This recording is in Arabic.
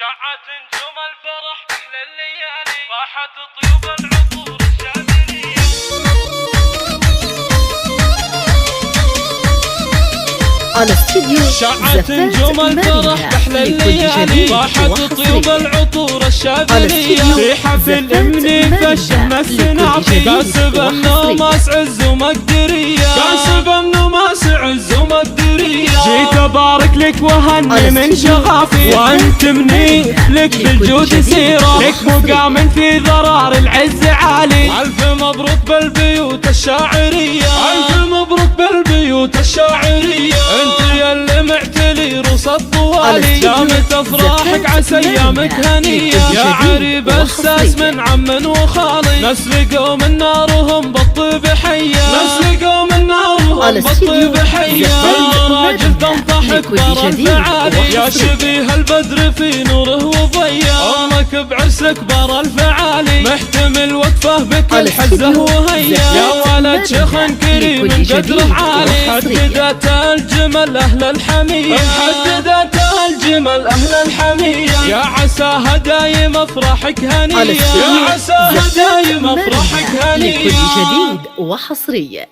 شعت نجوم الفرح مثل الليالي، فاحت طيوب العطور الشاذلية. على استديو شعت نجوم الفرح مثل الليالي، فاحت طيوب العطور الشاذلية. في حفل امني فالشم السنافي، كاسب النوماس عز ومقدرية، كاسب النوماس عز ومقدرية. جيت ابارك لك وهني من شغافي، وانت مني لك بالجود سيرة، لك مقام في ذرار العز عالي. الف مبروك بالبيوت الشاعرية، الف مبروك بالبيوت الشاعرية. انت يا اللي معتلي روس الطوالي، دامت افراحك عسى ايامك هنية. يا عريب الساس من عم وخالي، نسلقوا من نارهم بالطيب حية، نسلقوا من نارهم بالطيب حية. راجل تنضحك برا الفعالي، يا شبيه البدر في نوره وضيا. امك بعسلك برا الفعالي، محتمل وقفه بكل حزه وهيا. يا ولد شيخ كريم قدره عالي، محددات الجمل اهل الحمية، محددات الجمل اهل الحمية. يا عساها دايم افراحك هنية، يا عساها دايم افراحك هنية. لكل جديد وحصري